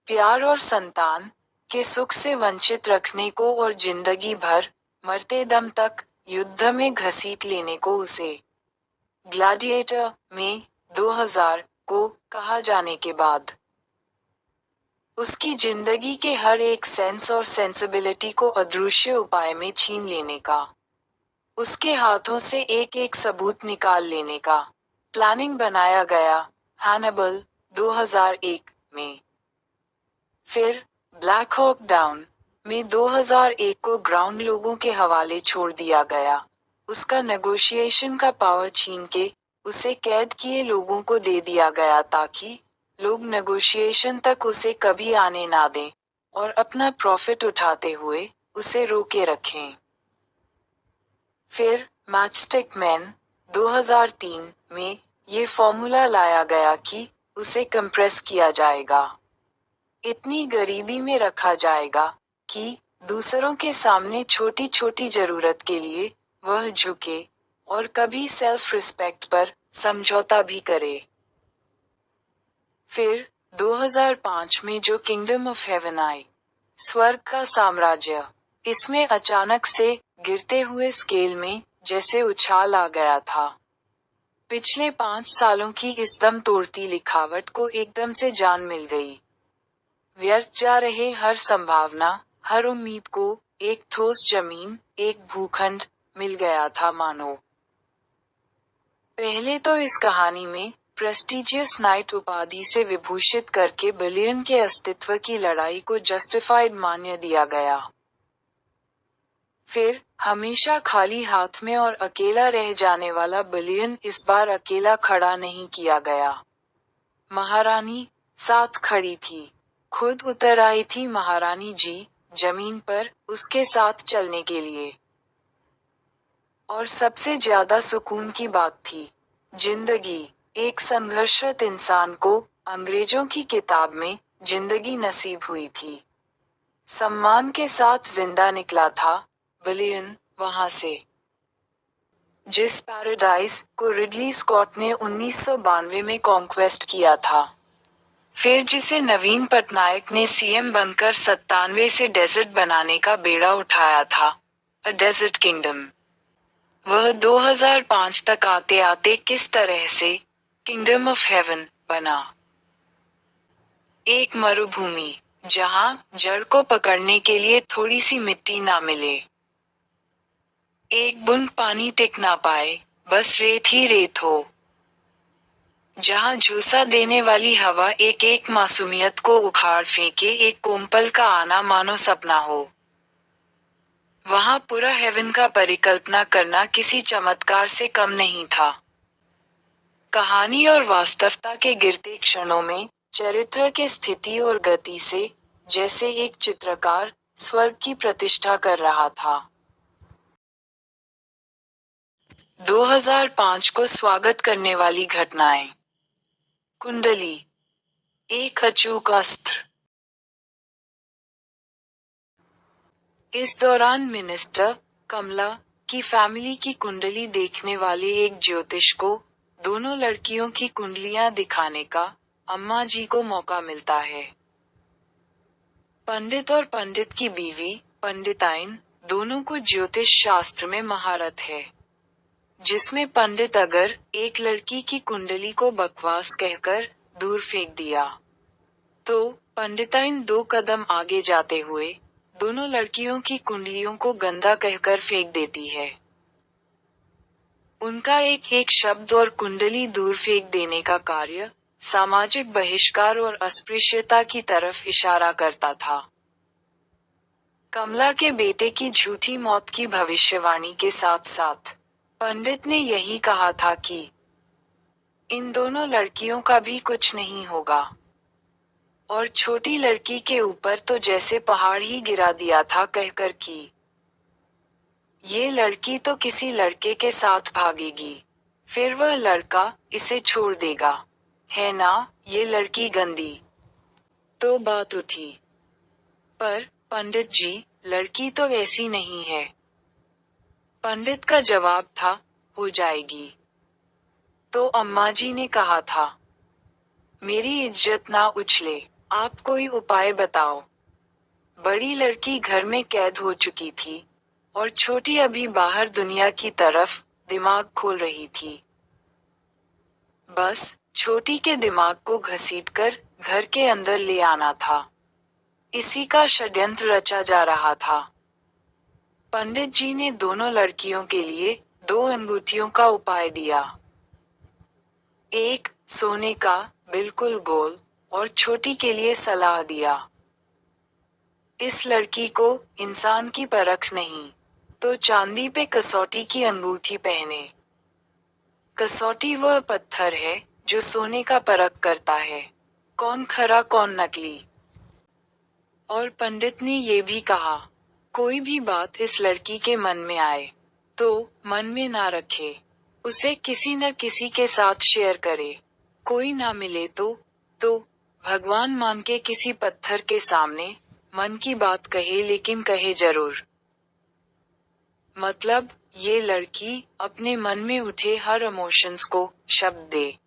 प्यार और संतान के सुख से वंचित रखने को और जिंदगी भर मरते दम तक युद्ध में घसीट लेने को उसे ग्लैडिएटर में 2000 को कहा जाने के बाद उसकी जिंदगी के हर एक सेंस और सेंसिबिलिटी को अदृश्य उपाय में छीन लेने का, उसके हाथों से एक एक सबूत निकाल लेने का प्लानिंग बनाया गया हैनिबल 2001 में। फिर ब्लैक हॉक डाउन में 2001 को ग्राउंड लोगों के हवाले छोड़ दिया गया, उसका नेगोशिएशन का पावर छीन के उसे कैद किए लोगों को दे दिया गया ताकि लोग नेगोशिएशन तक उसे कभी आने ना दें और अपना प्रॉफिट उठाते हुए उसे रोके रखें। फिर मैचस्टिक मैन 2003 में ये फॉर्मूला लाया गया कि उसे कंप्रेस किया जाएगा, इतनी गरीबी में रखा जाएगा कि दूसरों के सामने छोटी छोटी जरूरत के लिए वह झुके और कभी सेल्फ रिस्पेक्ट पर समझौता भी करे। फिर 2005 में जो किंगडम ऑफ हेवन आई, स्वर्ग का साम्राज्य, इसमें अचानक से गिरते हुए स्केल में जैसे उछाल आ गया था। पिछले 5 सालों की इस दम तोड़ती लिखावट को एकदम से जान मिल गई। व्यर्थ जा रहे हर संभावना, हर उम्मीद को एक ठोस जमीन, एक भूखंड मिल गया था मानो। पहले तो इस कहानी में प्रेस्टिजियस नाइट उपाधि से विभूषित करके बिलियन के अस्तित्व की लड़ाई को जस्टिफाइड मान्य दिया गया। फिर हमेशा खाली हाथ में और अकेला रह जाने वाला बिलियन इस बार अकेला खड़ा नहीं किया गया। महारानी साथ खड़ी थी, खुद उतर आई थी महारानी जी जमीन पर उसके साथ चलने के लिए। और सबसे ज्यादा सुकून की बात थी, जिंदगी एक संघर्षरत इंसान को अंग्रेजों की किताब में जिंदगी नसीब हुई थी। सम्मान के साथ जिंदा निकला था बिलियन वहां से, जिस पैराडाइज को रिडली स्कॉट ने 1992 में कॉन्क्वेस्ट किया था। फिर जिसे नवीन पटनायक ने सीएम बनकर 97 से डेजर्ट बनाने का बेड़ा उठाया था, अ डेजर्ट किंगडम। वह 2005 तक आते आते किस तरह से किंगडम ऑफ हेवन बना। एक मरुभूमि जहां जड़ को पकड़ने के लिए थोड़ी सी मिट्टी ना मिले, एक बूंद पानी टिक ना पाए, बस रेत ही रेत हो। जहां झुलसा देने वाली हवा एक एक मासूमियत को उखाड़ फेंके, एक कोमपल का आना मानो सपना हो। वहां पूरा हेवन का परिकल्पना करना किसी चमत्कार से कम नहीं था। कहानी और वास्तवता के गिरते क्षणों में चरित्र के स्थिति और गति से जैसे एक चित्रकार स्वर्ग की प्रतिष्ठा कर रहा था। 2005 को स्वागत करने वाली घटनाएं। कुंडली, एक अचूक अस्त्र। इस दौरान मिनिस्टर कमला की फैमिली की कुंडली देखने वाले एक ज्योतिष को दोनों लड़कियों की कुंडलियां दिखाने का अम्मा जी को मौका मिलता है। पंडित और पंडित की बीवी पंडिताइन दोनों को ज्योतिष शास्त्र में महारत है, जिसमें पंडित अगर एक लड़की की कुंडली को बकवास कहकर दूर फेंक दिया, तो पंडिताइन 2 कदम आगे जाते हुए दोनों लड़कियों की कुंडलियों को गंदा कहकर फेंक देती है। उनका एक एक शब्द और कुंडली दूर फेंक देने का कार्य सामाजिक बहिष्कार और अस्पृश्यता की तरफ इशारा करता था। कमला के बेटे की झूठी मौत की भविष्यवाणी के साथ साथ पंडित ने यही कहा था कि इन दोनों लड़कियों का भी कुछ नहीं होगा, और छोटी लड़की के ऊपर तो जैसे पहाड़ ही गिरा दिया था कहकर कि ये लड़की तो किसी लड़के के साथ भागेगी, फिर वह लड़का इसे छोड़ देगा, है ना, ये लड़की गंदी। तो बात उठी, पर पंडित जी लड़की तो ऐसी नहीं है। पंडित का जवाब था, हो जाएगी। तो अम्मा जी ने कहा था, मेरी इज्जत ना उछले, आप कोई उपाय बताओ। बड़ी लड़की घर में कैद हो चुकी थी और छोटी अभी बाहर दुनिया की तरफ दिमाग खोल रही थी। बस छोटी के दिमाग को घसीटकर घर के अंदर ले आना था। इसी का षड्यंत्र रचा जा रहा था। पंडित जी ने दोनों लड़कियों के लिए 2 अंगूठियों का उपाय दिया। एक सोने का, बिल्कुल गोल, और छोटी के लिए सलाह दिया, इस लड़की को इंसान की परख नहीं, तो चांदी पे कसौटी की अंगूठी पहने। कसौटी वह पत्थर है जो सोने का परख करता है, कौन खरा कौन नकली। और पंडित ने ये भी कहा, कोई भी बात इस लड़की के मन में आए तो मन में ना रखे, उसे किसी न किसी के साथ शेयर करे। कोई ना मिले तो भगवान मान के किसी पत्थर के सामने मन की बात कहे, लेकिन कहे जरूर। मतलब ये लड़की अपने मन में उठे हर इमोशंस को शब्द दे।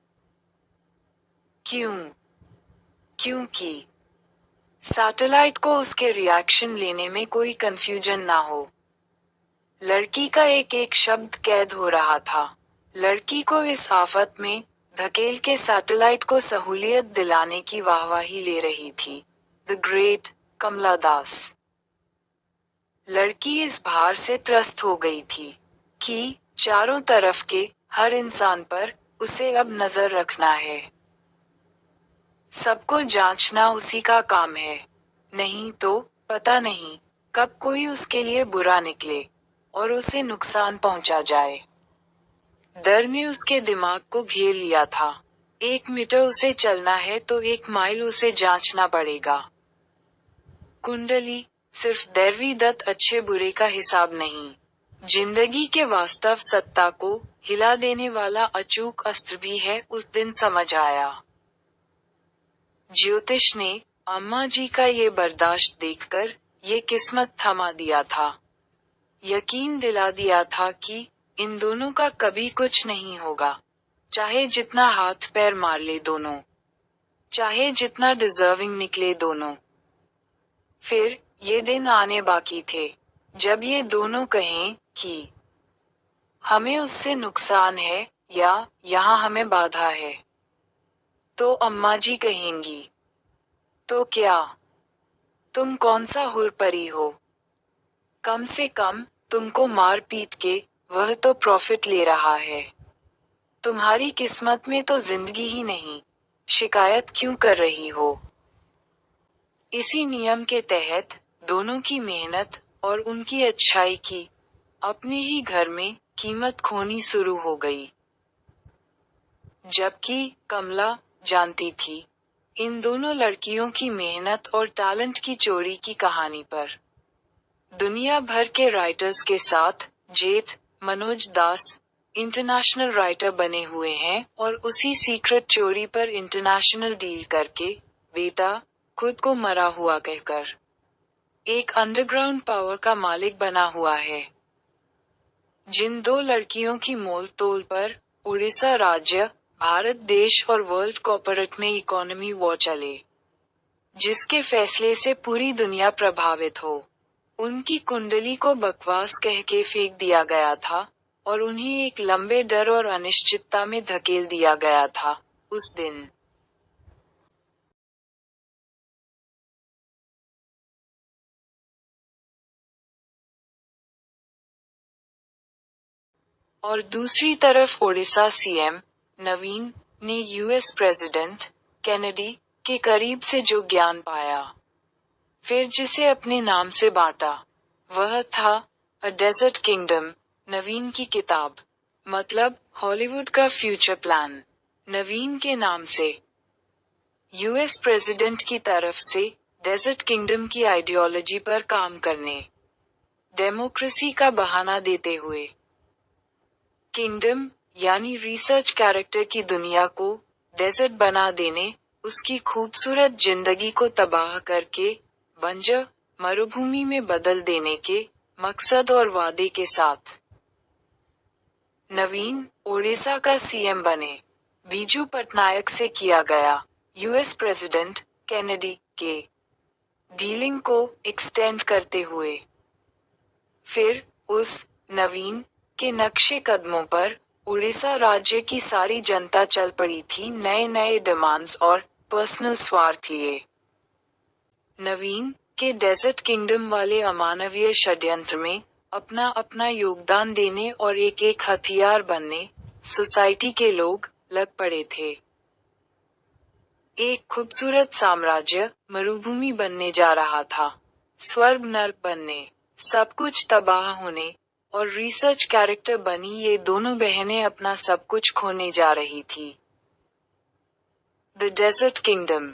क्यों? क्योंकि सैटेलाइट को उसके रिएक्शन लेने में कोई कंफ्यूजन ना हो। लड़की का एक एक शब्द कैद हो रहा था। लड़की को इस आफत में धकेल के सैटेलाइट को सहूलियत दिलाने की वाहवाही ले रही थी द ग्रेट कमला दास। लड़की इस भार से त्रस्त हो गई थी कि चारों तरफ के हर इंसान पर उसे अब नजर रखना है। सबको जांचना उसी का काम है, नहीं तो पता नहीं कब कोई उसके लिए बुरा निकले और उसे नुकसान पहुंचा जाए। डर ने उसके दिमाग को घेर लिया था। 1 मीटर उसे चलना है तो 1 माइल उसे जांचना पड़ेगा। कुंडली सिर्फ दैवी दत्त अच्छे बुरे का हिसाब नहीं, जिंदगी के वास्तव सत्ता को हिला देने वाला अचूक अस्त्र भी है, उस दिन समझ आया। ज्योतिष ने अम्मा जी का ये बर्दाश्त देखकर ये किस्मत थमा दिया था। यकीन दिला दिया था कि इन दोनों का कभी कुछ नहीं होगा, चाहे जितना हाथ पैर मार ले दोनों, चाहे जितना डिजर्विंग निकले दोनों। फिर ये दिन आने बाकी थे जब ये दोनों कहें कि हमें उससे नुकसान है या यहाँ हमें बाधा है। तो अम्मा जी कहेंगी, तो क्या तुम कौन सा हुरपरी हो? कम से कम तुमको मार पीट के वह तो प्रॉफिट ले रहा है। तुम्हारी किस्मत में तो जिंदगी ही नहीं, शिकायत क्यों कर रही हो? इसी नियम के तहत दोनों की मेहनत और उनकी अच्छाई की अपने ही घर में कीमत खोनी शुरू हो गई। जबकि कमला जानती थी इन दोनों लड़कियों की मेहनत और टैलेंट की चोरी की कहानी पर दुनिया भर के राइटर्स के साथ जेठ मनोज दास इंटरनेशनल राइटर बने हुए हैं और उसी सीक्रेट चोरी पर इंटरनेशनल डील करके बेटा खुद को मरा हुआ कहकर एक अंडरग्राउंड पावर का मालिक बना हुआ है। जिन 2 लड़कियों की मोल तोल पर उड़ीसा राज्य, भारत देश और वर्ल्ड कॉर्पोरेट में इकोनॉमी वॉर चले, जिसके फैसले से पूरी दुनिया प्रभावित हो, उनकी कुंडली को बकवास कह के फेंक दिया गया था और उन्हें एक लंबे डर और अनिश्चितता में धकेल दिया गया था उस दिन। और दूसरी तरफ ओडिशा सीएम नवीन ने यूएस प्रेसिडेंट कैनेडी के करीब से जो ज्ञान पाया, फिर जिसे अपने नाम से बांटा, वह था अ डेजर्ट किंगडम, नवीन की किताब, मतलब हॉलीवुड का फ्यूचर प्लान, नवीन के नाम से। यूएस प्रेसिडेंट की तरफ से डेजर्ट किंगडम की आइडियोलॉजी पर काम करने, डेमोक्रेसी का बहाना देते हुए। किंगडम यानी रिसर्च कैरेक्टर की दुनिया को डेजर्ट बना देने, उसकी खूबसूरत जिंदगी को तबाह करके बंजर मरुभूमि में बदल देने के मकसद और वादे के साथ। नवीन ओडिशा का सीएम बने। बीजू पटनायक से किया गया यूएस प्रेसिडेंट केनेडी के डीलिंग को एक्सटेंड करते हुए। फिर उस नवीन के नक्शे कदमों पर उड़ीसा राज्य की सारी जनता चल पड़ी थी, नए नए डिमांड्स और पर्सनल स्वार्थ लिए। नवीन के डेजर्ट किंगडम वाले अमानवीय षड्यंत्र में अपना अपना योगदान देने और एक एक हथियार बनने सोसाइटी के लोग लग पड़े थे। एक खूबसूरत साम्राज्य मरुभूमि बनने जा रहा था, स्वर्ग नर्क बनने, सब कुछ तबाह होने, और रिसर्च कैरेक्टर बनी ये दोनों बहनें अपना सब कुछ खोने जा रही थी। द डेजर्ट किंगडम,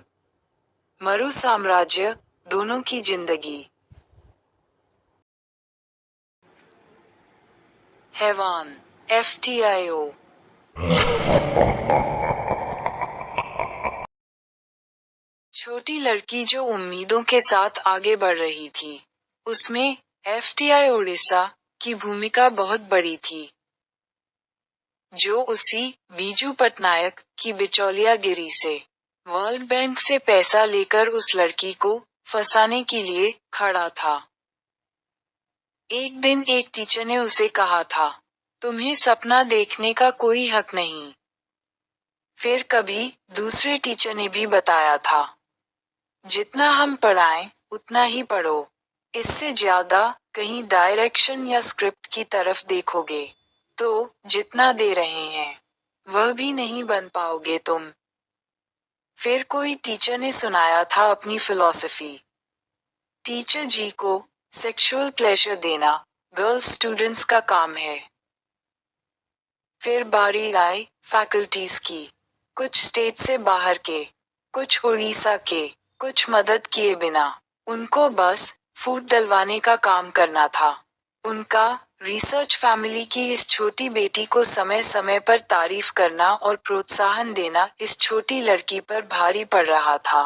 मरु साम्राज्य, दोनों की जिंदगी। हैवान, FTIO। छोटी लड़की जो उम्मीदों के साथ आगे बढ़ रही थी, उसमें FTI उड़ीसा की भूमिका बहुत बड़ी थी, जो उसी बीजू पटनायक की बिचौलियागिरी से वर्ल्ड बैंक से पैसा लेकर उस लड़की को फंसाने के लिए खड़ा था। एक दिन एक टीचर ने उसे कहा था, तुम्हें सपना देखने का कोई हक नहीं। फिर कभी दूसरे टीचर ने भी बताया था, जितना हम पढ़ाएं उतना ही पढ़ो, इससे ज्यादा कहीं डायरेक्शन या स्क्रिप्ट की तरफ देखोगे तो जितना दे रहे हैं वह भी नहीं बन पाओगे तुम। फिर कोई टीचर ने सुनाया था अपनी फिलॉसफी, टीचर जी को सेक्सुअल प्लेजर देना गर्ल्स स्टूडेंट्स का काम है। फिर बारी आई फैकल्टीज की, कुछ स्टेट से बाहर के, कुछ उड़ीसा के, कुछ मदद किए बिना उनको बस फूट डलवाने का काम करना था। उनका रिसर्च फैमिली की इस छोटी बेटी को समय समय पर तारीफ करना और प्रोत्साहन देना इस छोटी लड़की पर भारी पड़ रहा था।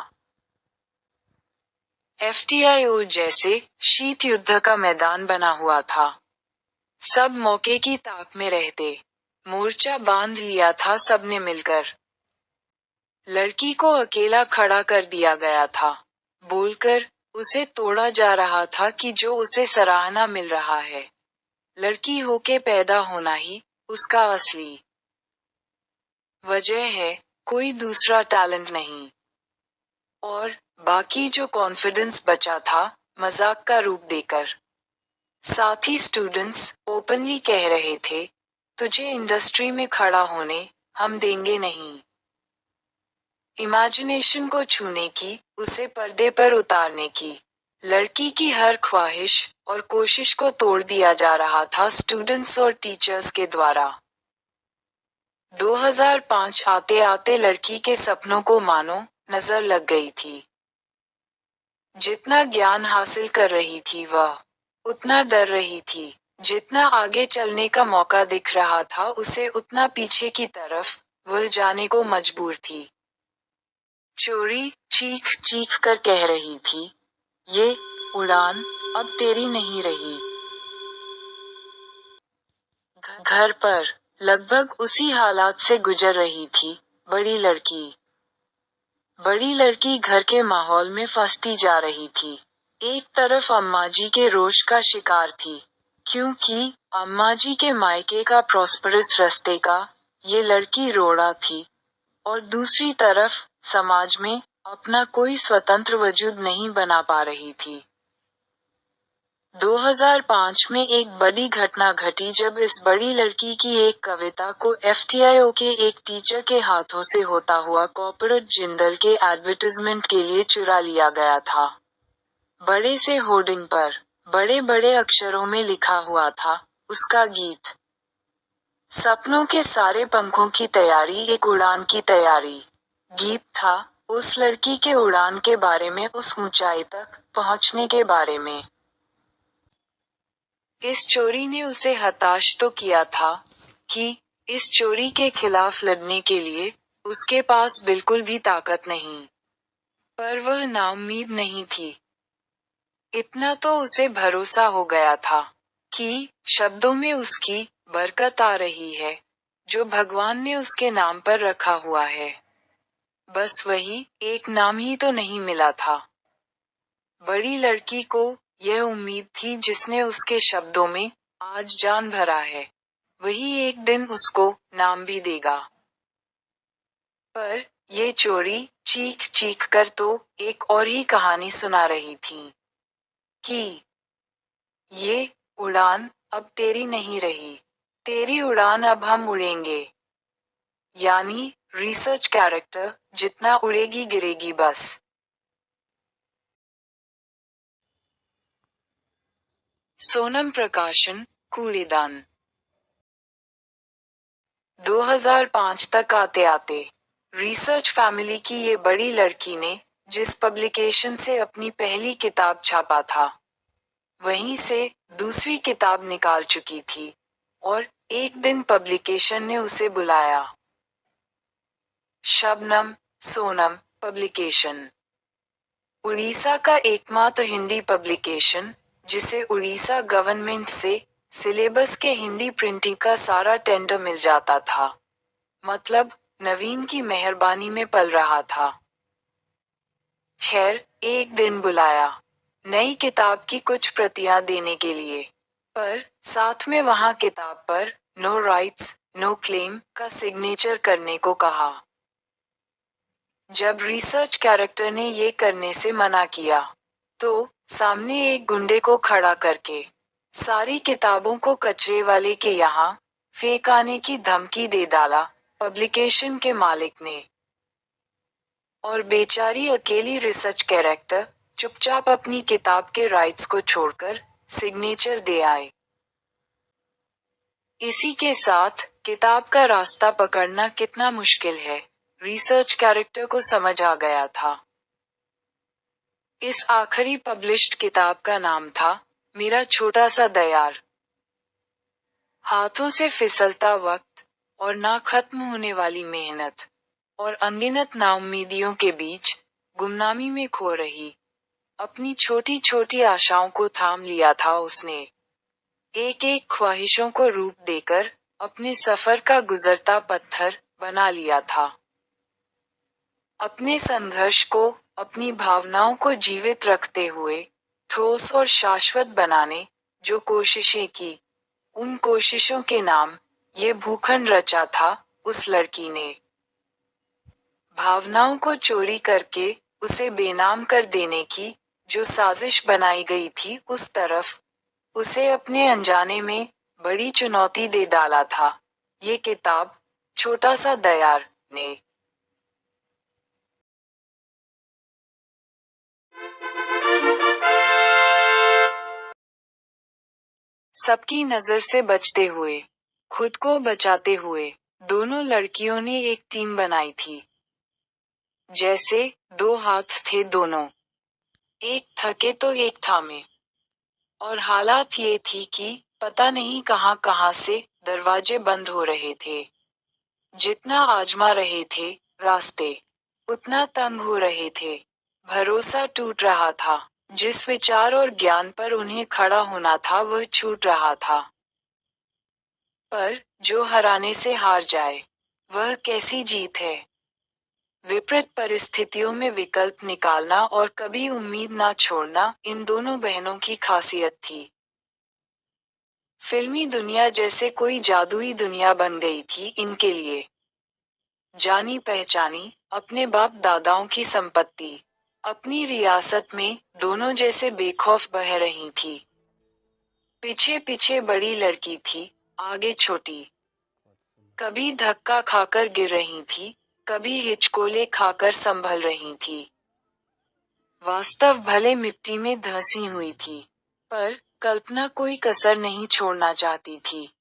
FTIO जैसे शीत युद्ध का मैदान बना हुआ था। सब मौके की ताक में रहते, मोर्चा बांध लिया था सबने मिलकर। लड़की को अकेला खड़ा कर दिया गया था, बोलकर उसे तोड़ा जा रहा था कि जो उसे सराहना मिल रहा है, लड़की होके पैदा होना ही उसका असली वजह है, कोई दूसरा टैलेंट नहीं। और बाकी जो कॉन्फिडेंस बचा था मजाक का रूप देकर। साथ ही स्टूडेंट्स ओपनली कह रहे थे, तुझे इंडस्ट्री में खड़ा होने हम देंगे नहीं। इमेजिनेशन को छूने की, उसे पर्दे पर उतारने की, लड़की की हर ख्वाहिश और कोशिश को तोड़ दिया जा रहा था स्टूडेंट्स और टीचर्स के द्वारा। 2005 आते आते लड़की के सपनों को मानो नजर लग गई थी। जितना ज्ञान हासिल कर रही थी वह उतना डर रही थी, जितना आगे चलने का मौका दिख रहा था उसे उतना पीछे की तरफ वह जाने को मजबूर थी। चोरी चीख चीख कर कह रही थी, ये उड़ान अब तेरी नहीं रही। घर पर लगभग उसी हालात से गुजर रही थी बड़ी लड़की। बड़ी लड़की घर के माहौल में फंसती जा रही थी। एक तरफ अम्मा जी के रोष का शिकार थी, क्योंकि अम्मा जी के मायके का प्रॉस्परस रास्ते का ये लड़की रोड़ा थी, और दूसरी तरफ समाज में अपना कोई स्वतंत्र वजूद नहीं बना पा रही थी। 2005 में एक बड़ी घटना घटी जब इस बड़ी लड़की की एक कविता को FTIO के एक टीचर के हाथों से होता हुआ कॉर्पोरेट जिंदल के एडवर्टाइजमेंट के लिए चुरा लिया गया था। बड़े से होर्डिंग पर बड़े बड़े अक्षरों में लिखा हुआ था, उसका गीत। सपनों के सारे पंखों की तैयारी, एक उड़ान की तैयारी। गीत था उस लड़की के उड़ान के बारे में, उस ऊंचाई तक पहुंचने के बारे में। इस चोरी ने उसे हताश तो किया था कि इस चोरी के खिलाफ लड़ने के लिए उसके पास बिल्कुल भी ताकत नहीं, पर वह नाउम्मीद नहीं थी। इतना तो उसे भरोसा हो गया था कि शब्दों में उसकी बरकत आ रही है, जो भगवान ने उसके नाम पर रखा हुआ है। बस वही एक नाम ही तो नहीं मिला था। बड़ी लड़की को यह उम्मीद थी जिसने उसके शब्दों में आज जान भरा है, वही एक दिन उसको नाम भी देगा। पर ये चोरी चीख चीख कर तो एक और ही कहानी सुना रही थी कि ये उड़ान अब तेरी नहीं रही, तेरी उड़ान अब हम उड़ेंगे। यानी रिसर्च कैरेक्टर जितना उड़ेगी गिरेगी बस। सोनम प्रकाशन, कूड़ेदान। 2005 तक आते आते रिसर्च फैमिली की ये बड़ी लड़की ने जिस पब्लिकेशन से अपनी पहली किताब छापा था, वहीं से दूसरी किताब निकाल चुकी थी, और एक दिन पब्लिकेशन ने उसे बुलाया। शबनम सोनम पब्लिकेशन उड़ीसा का एकमात्र हिंदी पब्लिकेशन, जिसे उड़ीसा गवर्नमेंट से सिलेबस के हिंदी प्रिंटिंग का सारा टेंडर मिल जाता था। मतलब नवीन की मेहरबानी में पल रहा था। खैर एक दिन बुलाया नई किताब की कुछ प्रतियां देने के लिए, पर साथ में वहां किताब पर नो राइट्स नो क्लेम का सिग्नेचर करने को कहा। जब रिसर्च कैरेक्टर ने ये करने से मना किया, तो सामने एक गुंडे को खड़ा करके सारी किताबों को कचरे वाले के यहाँ फेंक आने की धमकी दे डाला पब्लिकेशन के मालिक ने। और बेचारी अकेली रिसर्च कैरेक्टर चुपचाप अपनी किताब के राइट्स को छोड़कर सिग्नेचर दे आए। इसी के साथ किताब का रास्ता पकड़ना कितना मुश्किल है, रिसर्च कैरेक्टर को समझ आ गया था। इस आखिरी पब्लिश्ड किताब का नाम था मेरा छोटा सा दयार। हाथों से फिसलता वक्त और ना खत्म होने वाली मेहनत और अनगिनत नाउम्मीदियों के बीच गुमनामी में खो रही अपनी छोटी छोटी आशाओं को थाम लिया था उसने। एक एक ख्वाहिशों को रूप देकर अपने सफर का गुजरता पत्थर बना लिया था। अपने संघर्ष को, अपनी भावनाओं को जीवित रखते हुए ठोस और शाश्वत बनाने जो कोशिशें की, उन कोशिशों के नाम ये भूखंड रचा था उस लड़की ने। भावनाओं को चोरी करके उसे बेनाम कर देने की जो साजिश बनाई गई थी, उस तरफ उसे अपने अनजाने में बड़ी चुनौती दे डाला था ये किताब छोटा सा दयार ने। सबकी नजर से बचते हुए, खुद को बचाते हुए, दोनों लड़कियों ने एक टीम बनाई थी। जैसे दो हाथ थे दोनों, एक थके तो एक थामे। और हालात ये थी कि पता नहीं कहां कहां से दरवाजे बंद हो रहे थे। जितना आजमा रहे थे रास्ते, उतना तंग हो रहे थे। भरोसा टूट रहा था। जिस विचार और ज्ञान पर उन्हें खड़ा होना था वह छूट रहा था। पर जो हराने से हार जाए, वह कैसी जीत है। विपरीत परिस्थितियों में विकल्प निकालना और कभी उम्मीद ना छोड़ना इन दोनों बहनों की खासियत थी। फिल्मी दुनिया जैसे कोई जादुई दुनिया बन गई थी इनके लिए। जानी पहचानी, अपने बाप दादाओं की संपत्ति, अपनी रियासत में दोनों जैसे बेखौफ बह रही थी। पीछे पीछे बड़ी लड़की थी, आगे छोटी। कभी धक्का खाकर गिर रही थी, कभी हिचकोले खाकर संभल रही थी। वास्तव भले मिट्टी में धंसी हुई थी, पर कल्पना कोई कसर नहीं छोड़ना चाहती थी।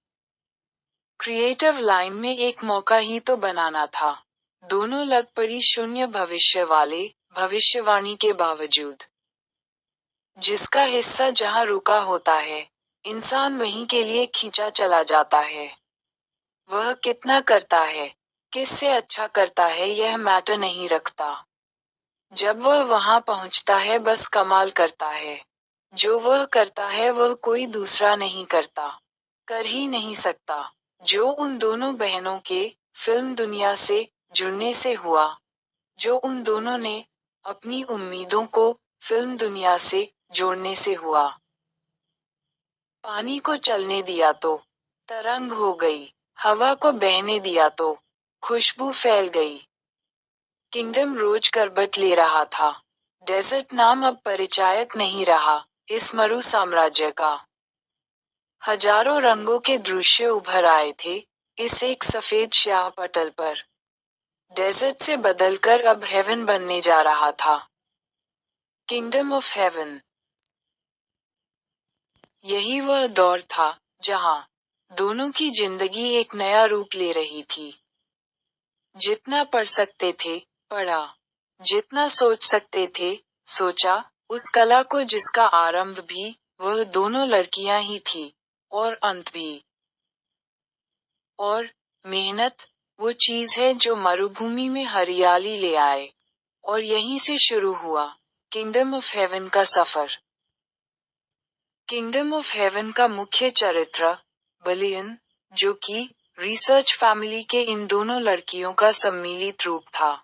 क्रिएटिव लाइन में एक मौका ही तो बनाना था। दोनों लग पड़ी शून्य भविष्य वाले भविष्यवाणी के बावजूद। जिसका हिस्सा जहां रुका होता है, इंसान वहीं के लिए खींचा चला जाता है। वह कितना करता है, किससे अच्छा करता है यह मैटर नहीं रखता। जब वह वहां पहुंचता है बस कमाल करता है। जो वह करता है वह कोई दूसरा नहीं करता। कर ही नहीं सकता, जो उन दोनों बहनों के फिल्म दुनिया से जुड़ने से हुआ, जो उन दोनों ने अपनी उम्मीदों को फिल्म दुनिया से जोड़ने से हुआ। पानी को चलने दिया तो तरंग हो गई, हवा को बहने दिया तो खुशबू फैल गई। किंगडम रोज करवट ले रहा था। डेजर्ट नाम अब परिचायक नहीं रहा इस मरु साम्राज्य का। हजारों रंगों के दृश्य उभर आए थे इस एक सफेद स्याह पटल पर। डेजर्ट से बदलकर अब हेवन बनने जा रहा था। Kingdom of haven. यही वह दौर था जहां दोनों की जिंदगी एक नया रूप ले रही थी। जितना पढ़ सकते थे पढ़ा, जितना सोच सकते थे सोचा, उस कला को जिसका आरंभ भी वह दोनों लड़कियां ही थी और अंत भी। और मेहनत वो चीज है जो मरुभूमि में हरियाली ले आए। और यहीं से शुरू हुआ किंगडम ऑफ हेवन का सफर। किंगडम ऑफ हेवन का मुख्य चरित्र बलियन, जो कि रिसर्च फैमिली के इन दोनों लड़कियों का सम्मिलित रूप था।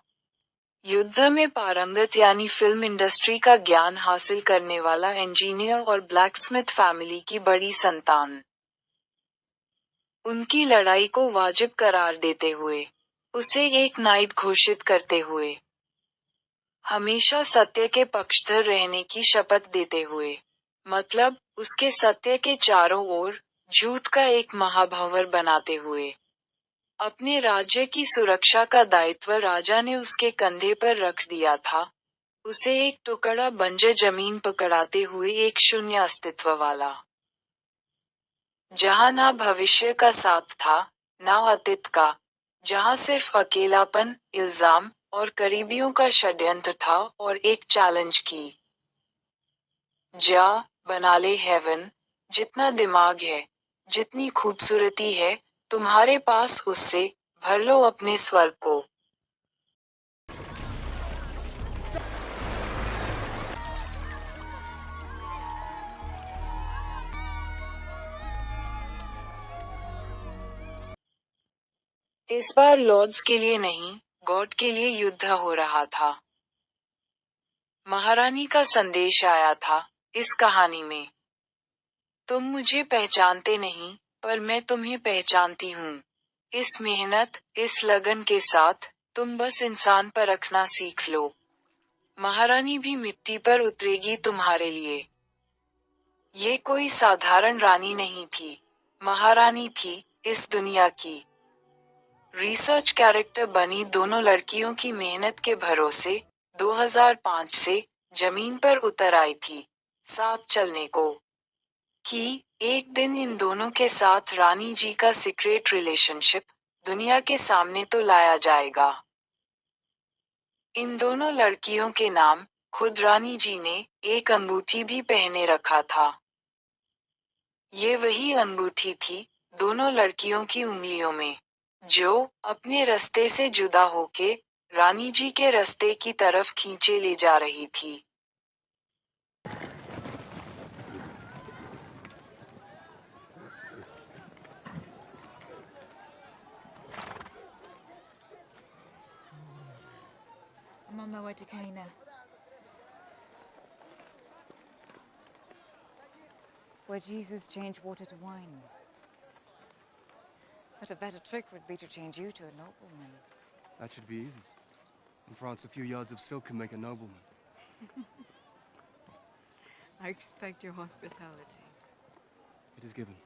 युद्ध में पारंगत यानी फिल्म इंडस्ट्री का ज्ञान हासिल करने वाला इंजीनियर और ब्लैकस्मिथ फैमिली की बड़ी संतान। उनकी लड़ाई को वाजिब करार देते हुए, उसे एक नाइट घोषित करते हुए, हमेशा सत्य के पक्षधर रहने की शपथ देते हुए, मतलब उसके सत्य के चारों ओर झूठ का एक महाभंवर बनाते हुए। अपने राज्य की सुरक्षा का दायित्व राजा ने उसके कंधे पर रख दिया था, उसे एक टुकड़ा बंजर जमीन पकड़ाते हुए एक शून्य अस्तित्व वाला, जहां ना भविष्य का साथ था, ना अतीत का, जहां सिर्फ अकेलापन, इल्जाम और करीबियों का षड्यंत्र था और एक चैलेंज की। जा बना ले हेवन, जितना दिमाग है, जितनी खूबसूरती है तुम्हारे पास, उससे भर लो अपने स्वर्ग को। इस बार लॉर्ड्स के लिए नहीं, गॉड के लिए युद्ध हो रहा था। महारानी का संदेश आया था इस कहानी में। तुम मुझे पहचानते नहीं, पर मैं तुम्हें पहचानती हूँ। इस मेहनत, इस लगन के साथ, तुम बस इंसान पर रखना सीख लो। महारानी भी मिट्टी पर उतरेगी तुम्हारे लिए। ये कोई साधारण रानी नहीं थी, महारानी थी इस दुनिया की। रिसर्च कैरेक्टर बनी दोनों लड़कियों की मेहनत के भरोसे 2005 से जमीन पर उतर आई थी, साथ चलने को। कि एक दिन इन दोनों के साथ रानी जी का सीक्रेट रिलेशनशिप दुनिया के सामने तो लाया जाएगा। इन दोनों लड़कियों के नाम खुद रानी जी ने एक अंगूठी भी पहने रखा था। ये वही अंगूठी थी दोनों लड़कियों की उंगलियों में, जो अपने रास्ते से जुदा होके रानी जी के रास्ते की तरफ खींचे ले जा रही थी। I'm on my way to Cana. Where Jesus changed water to wine. But a better trick would be to change you to a nobleman. That should be easy. In France, a few yards of silk can make a nobleman. I expect your hospitality. It is given.